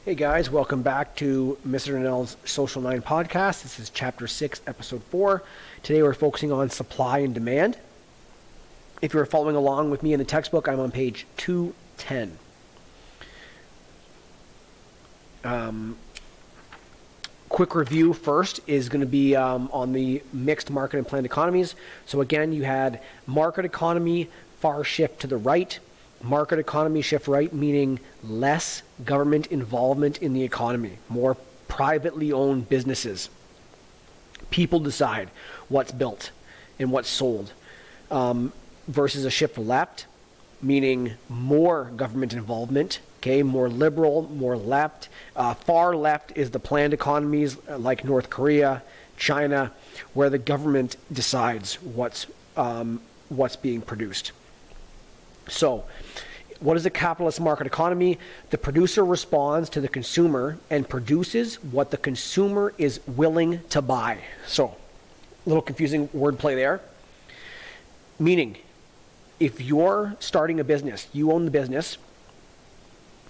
Hey guys, welcome back to Mr. Nell's Social 9 podcast. This is chapter 6, episode 4. Today we're focusing on supply and demand. If you're following along with me in the textbook, I'm on page 210. Quick review first is going to be on the mixed market and planned economies. So again, you had market economy, far shift to the right. Market economy shift right, meaning less government involvement in the economy, more privately owned businesses. People decide what's built and what's sold. Versus a shift left, meaning more government involvement, okay, more liberal, more left. Far left is the planned economies like North Korea, China, where the government decides what's being produced. So, what is a capitalist market economy? The producer responds to the consumer and produces what the consumer is willing to buy. So, a little confusing wordplay there. Meaning, if you're starting a business, you own the business,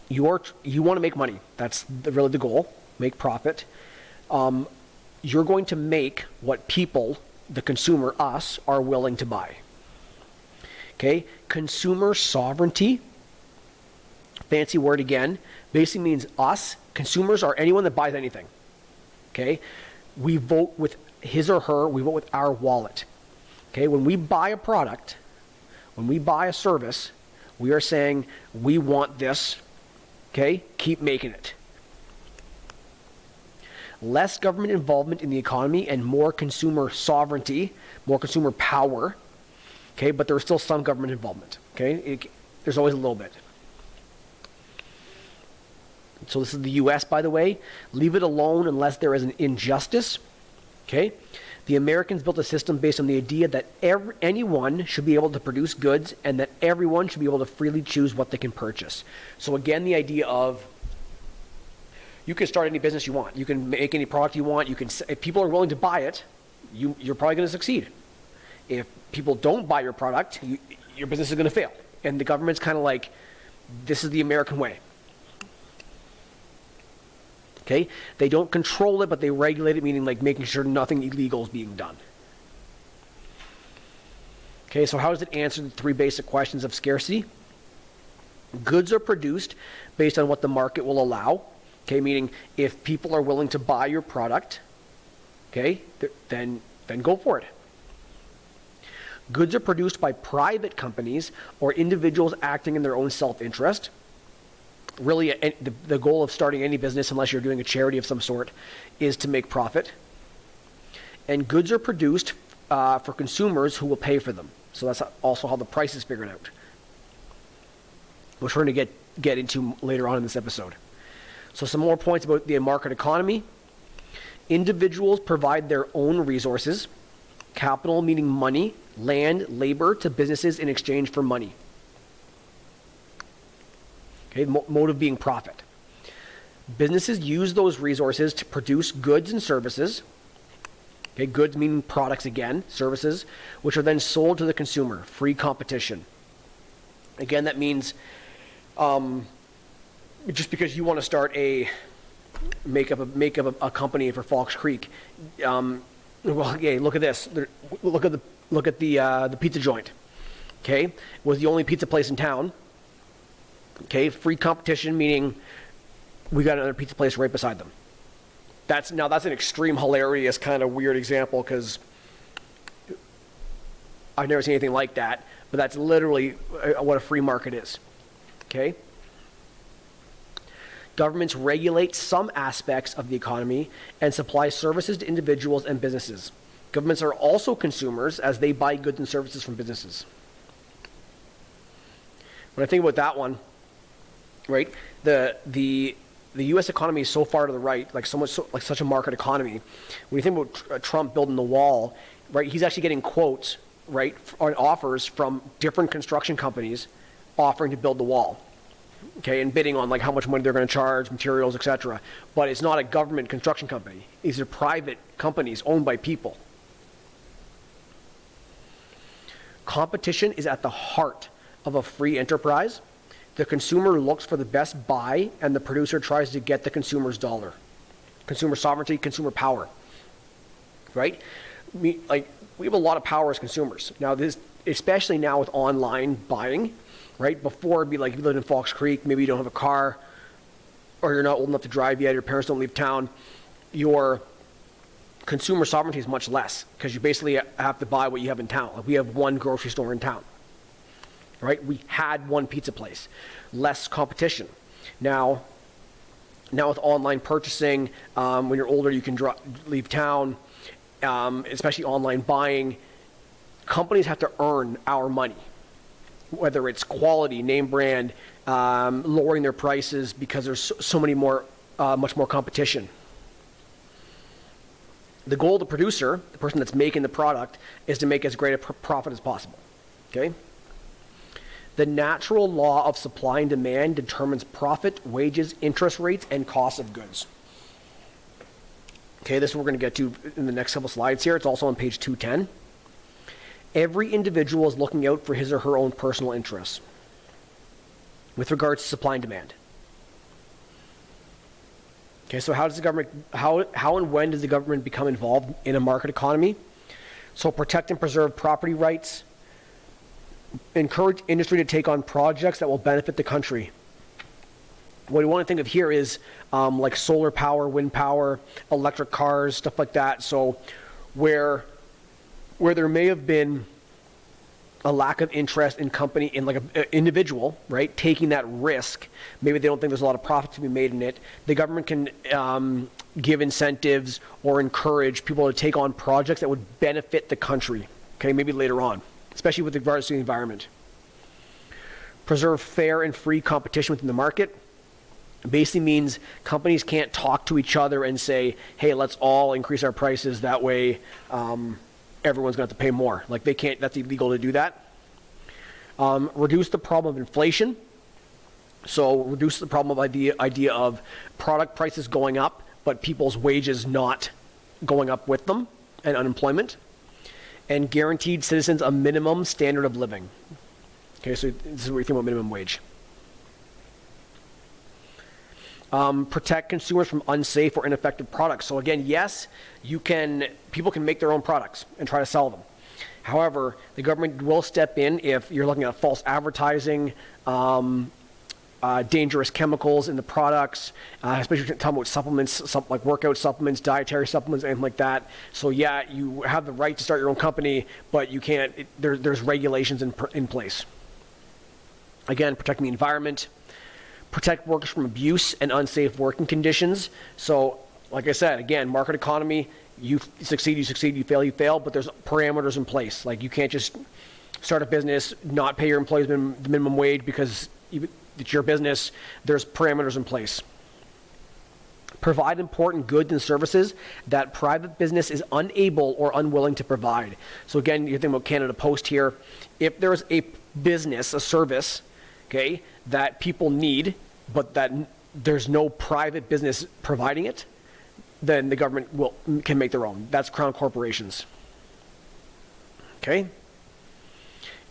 you want to make money. That's really the goal, make profit. You're going to make what people, the consumer, us, are willing to buy. Okay, consumer sovereignty, fancy word again, basically means us. Consumers are anyone that buys anything. Okay, we vote with his or her, we vote with our wallet. Okay, when we buy a product, when we buy a service, we are saying, we want this, okay, keep making it. Less government involvement in the economy and more consumer sovereignty, more consumer power. Okay, but there's still some government involvement. Okay, there's always a little bit. So this is the U.S., by the way. Leave it alone unless there is an injustice. Okay, the Americans built a system based on the idea that anyone should be able to produce goods and that everyone should be able to freely choose what they can purchase. So again, the idea of you can start any business you want. You can make any product you want. If people are willing to buy it, you're probably going to succeed. If people don't buy your product, your business is going to fail. And the government's kind of like, this is the American way. Okay? They don't control it, but they regulate it, meaning like making sure nothing illegal is being done. Okay, so how does it answer the three basic questions of scarcity? Goods are produced based on what the market will allow. Okay, meaning if people are willing to buy your product, okay, then go for it. Goods are produced by private companies or individuals acting in their own self-interest. Really, the goal of starting any business, unless you're doing a charity of some sort, is to make profit. And goods are produced for consumers who will pay for them. So that's also how the price is figured out, which we're going to get into later on in this episode. So some more points about the market economy. Individuals provide their own resources. Capital, meaning money, land, labor, to businesses in exchange for money. Okay, motive being profit. Businesses use those resources to produce goods and services. Okay, goods meaning products again, services, which are then sold to the consumer. Free competition. Again, that means just because you want to start make up a company for Fox Creek. Well, okay, look at this. Look at the pizza joint. Okay, was the only pizza place in town. Okay, free competition meaning we got another pizza place right beside them. That's an extreme, hilarious, kind of weird example because I've never seen anything like that. But that's literally what a free market is. Okay. Governments regulate some aspects of the economy and supply services to individuals and businesses. Governments are also consumers as they buy goods and services from businesses. When I think about that one, right, the U.S. economy is so far to the right, like such a market economy. When you think about Trump building the wall, right, he's actually getting quotes, right, on offers from different construction companies offering to build the wall. Okay, and bidding on like how much money they're going to charge, materials, etc. But it's not a government construction company. These are private companies owned by people. Competition is at the heart of a free enterprise. The consumer looks for the best buy, and the producer tries to get the consumer's dollar. Consumer sovereignty, consumer power, right? We have a lot of power as consumers. Now, especially now with online buying, right? Before, it'd be like if you lived in Fox Creek, maybe you don't have a car, or you're not old enough to drive yet, your parents don't leave town, your consumer sovereignty is much less because you basically have to buy what you have in town. Like we have one grocery store in town, right? We had one pizza place, less competition. Now with online purchasing, when you're older, you can leave town, especially online buying. Companies have to earn our money, whether it's quality, name brand, lowering their prices because there's so many more, much more competition. The goal of the producer, the person that's making the product, is to make as great a profit as possible, okay? The natural law of supply and demand determines profit, wages, interest rates, and cost of goods. Okay, this is what we're going to get to in the next couple slides here. It's also on page 210. Every individual is looking out for his or her own personal interests with regards to supply and demand. Okay, so how and when does the government become involved in a market economy? So protect and preserve property rights, encourage industry to take on projects that will benefit the country. What we want to think of here is like solar power, wind power, electric cars, stuff like that. So where there may have been a lack of interest in company, in like an individual, right, taking that risk, maybe they don't think there's a lot of profit to be made in it, the government can give incentives or encourage people to take on projects that would benefit the country, okay, maybe later on, especially with regards to the environment. Preserve fair and free competition within the market. It basically means companies can't talk to each other and say, hey, let's all increase our prices, that way everyone's going to have to pay more. Like they can't, that's illegal to do that. Reduce the problem of inflation. So reduce the problem of the idea of product prices going up, but people's wages not going up with them, and unemployment. And guaranteed citizens a minimum standard of living. Okay, so this is what you think about minimum wage. Protect consumers from unsafe or ineffective products. So again, yes, people can make their own products and try to sell them. However, the government will step in if you're looking at false advertising, dangerous chemicals in the products, especially if you're talking about supplements, like workout supplements, dietary supplements, anything like that. So yeah, you have the right to start your own company, but you can't, there's regulations in place. Again, protecting the environment. Protect workers from abuse and unsafe working conditions. So, like I said, again, market economy, you succeed, you fail, but there's parameters in place. Like you can't just start a business, not pay your employees the minimum wage because it's your business. There's parameters in place. Provide important goods and services that private business is unable or unwilling to provide. So again, you think about Canada Post here. If there's a business, a service, okay, that people need, but that there's no private business providing it, then the government can make their own. That's crown corporations. Okay?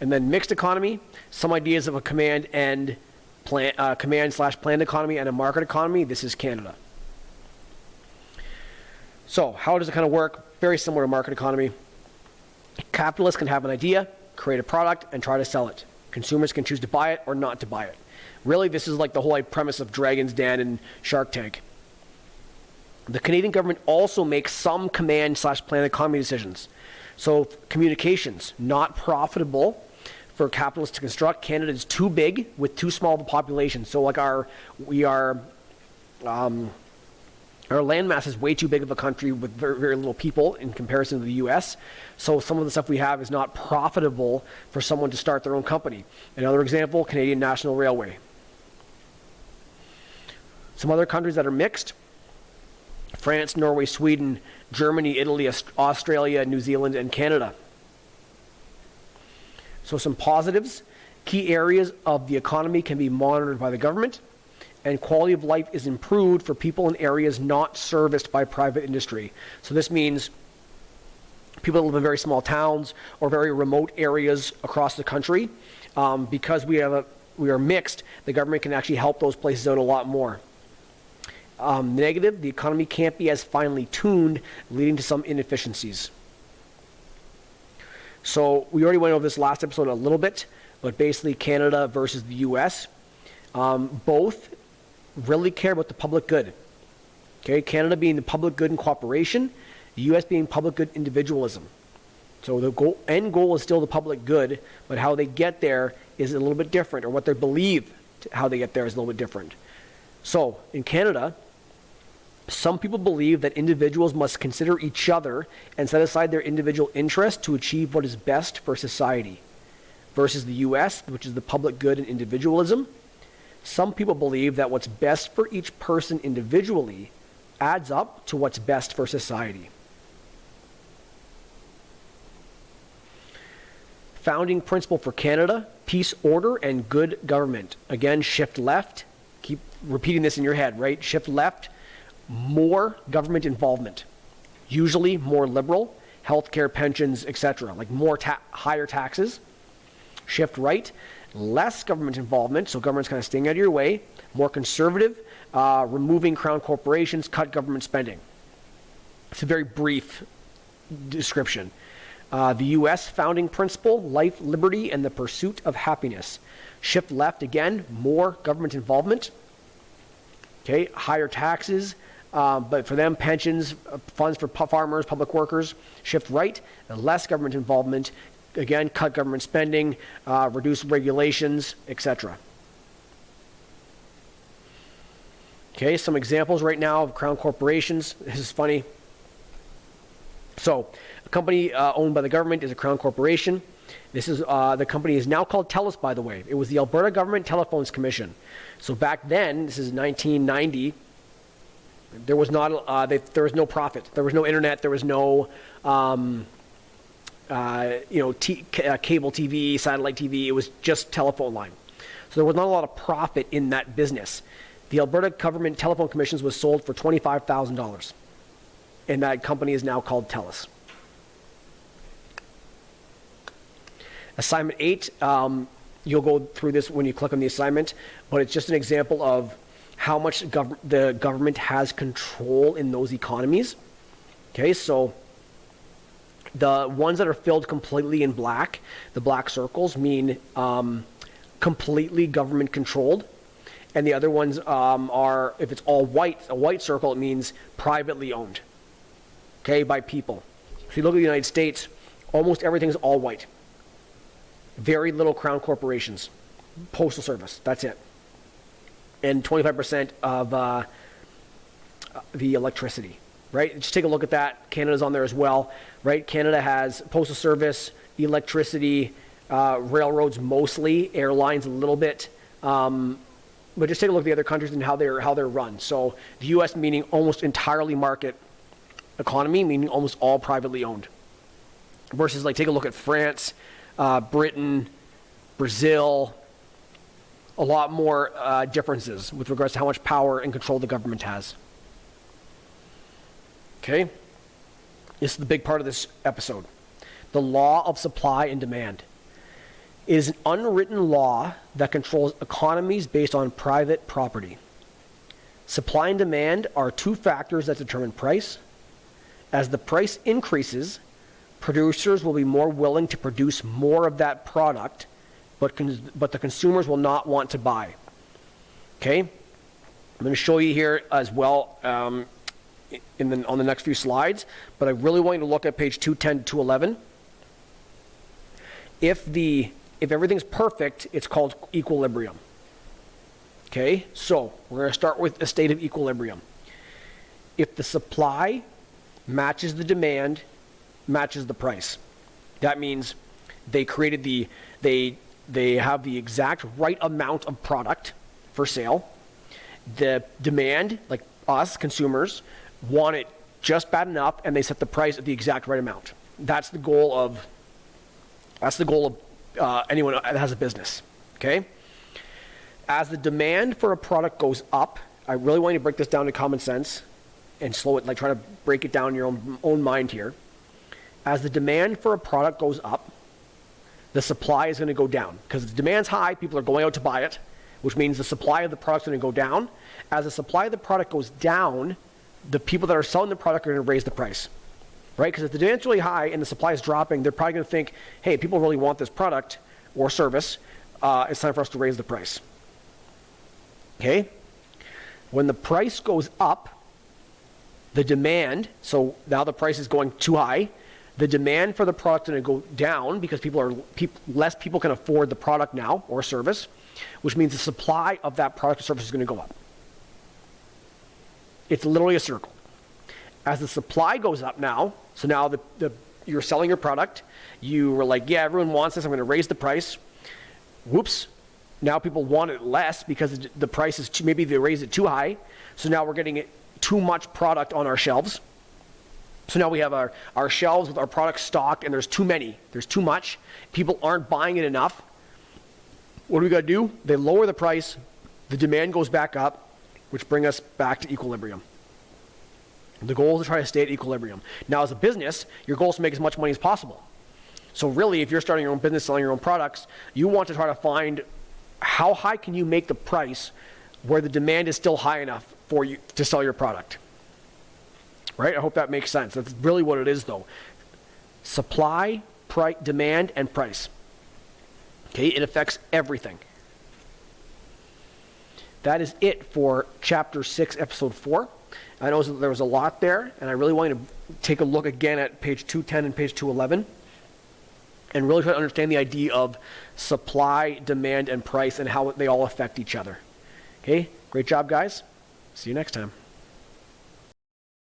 And then mixed economy, some ideas of a command/planned economy and a market economy. This is Canada. So how does it kind of work? Very similar to market economy. Capitalists can have an idea, create a product, and try to sell it. Consumers can choose to buy it or not to buy it. Really, this is like the whole premise of Dragon's Den and Shark Tank. The Canadian government also makes some command/planned economy decisions. So communications, not profitable for capitalists to construct. Canada is too big with too small of a population. So like our landmass is way too big of a country with very, very little people in comparison to the U.S. So some of the stuff we have is not profitable for someone to start their own company. Another example, Canadian National Railway. Some other countries that are mixed: France, Norway, Sweden, Germany, Italy, Australia, New Zealand, and Canada. So some positives: key areas of the economy can be monitored by the government, and quality of life is improved for people in areas not serviced by private industry. So this means people that live in very small towns or very remote areas across the country, because we have we are mixed, the government can actually help those places out a lot more. Negative, the economy can't be as finely tuned, leading to some inefficiencies. So we already went over this last episode a little bit, but basically Canada versus the US, both really care about the public good. Okay, Canada being the public good and cooperation, the US being public good individualism. So the end goal is still the public good, but how they get there is a little bit different, or what they believe how they get there is a little bit different. So in Canada, some people believe that individuals must consider each other and set aside their individual interests to achieve what is best for society. Versus the US, which is the public good and individualism, some people believe that what's best for each person individually adds up to what's best for society. Founding principle for Canada, peace, order, and good government. Again, shift left. Keep repeating this in your head, right? Shift left. More government involvement, usually more liberal, healthcare, pensions, etc., like more higher taxes. Shift right, less government involvement, so government's kind of staying out of your way, more conservative, removing crown corporations, cut government spending. It's a very brief description. The U.S. founding principle, life, liberty, and the pursuit of happiness. Shift left again, more government involvement, okay, higher taxes, but for them, pensions, funds for farmers, public workers. Shift right, less government involvement. Again, cut government spending, reduce regulations, etc. Okay, some examples right now of crown corporations. This is funny. So, a company owned by the government is a crown corporation. This is the company is now called TELUS, by the way. It was the Alberta Government Telephones Commission. So back then, this is 1990. There was not there was no profit. There was no internet. There was no cable TV, satellite TV. It was just telephone line. So there was not a lot of profit in that business. The Alberta Government Telephone Commission was sold for $25,000, and that company is now called TELUS. Assignment 8, you'll go through this when you click on the assignment, but it's just an example of how much the government has control in those economies. Okay, so the ones that are filled completely in black, the black circles mean completely government controlled. And the other ones are, if it's all white, a white circle, it means privately owned, okay, by people. If you look at the United States, almost everything's all white. Very little crown corporations. Postal Service, that's it. And 25% of the electricity, right? Just take a look at that. Canada's on there as well, right? Canada has Postal Service, electricity, railroads mostly, airlines a little bit. But just take a look at the other countries and how they're run. So the U.S. meaning almost entirely market economy, meaning almost all privately owned. Versus, like, take a look at France, Britain, Brazil, a lot more differences with regards to how much power and control the government has. Okay? This is the big part of this episode. The law of supply and demand. It is an unwritten law that controls economies based on private property. Supply and demand are two factors that determine price. As the price increases, producers will be more willing to produce more of that product, but the consumers will not want to buy. Okay? I'm going to show you here as well on the next few slides, but I really want you to look at page 210 to 211. If everything's perfect, it's called equilibrium. Okay? So, we're going to start with a state of equilibrium. If the supply matches the demand, matches the price. That means they created they have the exact right amount of product for sale. The demand, like us consumers, want it just bad enough, and they set the price at the exact right amount. That's the goal of anyone that has a business. Okay? As the demand for a product goes up, I really want you to break this down to common sense and slow it, like try to break it down in your own mind here. As the demand for a product goes up, the supply is going to go down. Because the demand's high, people are going out to buy it, which means the supply of the product is going to go down. As the supply of the product goes down, the people that are selling the product are going to raise the price, right? Because if the demand's really high and the supply is dropping, they're probably going to think, hey, people really want this product or service. It's time for us to raise the price. Okay? When the price goes up, the demand, so now the price is going too high, the demand for the product is going to go down because less people can afford the product now or service, which means the supply of that product or service is going to go up. It's literally a circle. As the supply goes up now, so now you're selling your product, you were like, yeah, everyone wants this, I'm going to raise the price. Whoops. Now people want it less because the price is maybe they raised it too high. So now we're getting too much product on our shelves. So now we have our shelves with our products stocked and there's too many. There's too much. People aren't buying it enough. What do we got to do? They lower the price. The demand goes back up, which brings us back to equilibrium. The goal is to try to stay at equilibrium. Now as a business, your goal is to make as much money as possible. So really, if you're starting your own business, selling your own products, you want to try to find how high can you make the price where the demand is still high enough for you to sell your product. Right? I hope that makes sense. That's really what it is, though. Supply, demand, and price. Okay? It affects everything. That is it for Chapter 6, Episode 4. I know there was a lot there, and I really want you to take a look again at page 210 and page 211 and really try to understand the idea of supply, demand, and price and how they all affect each other. Okay? Great job, guys. See you next time.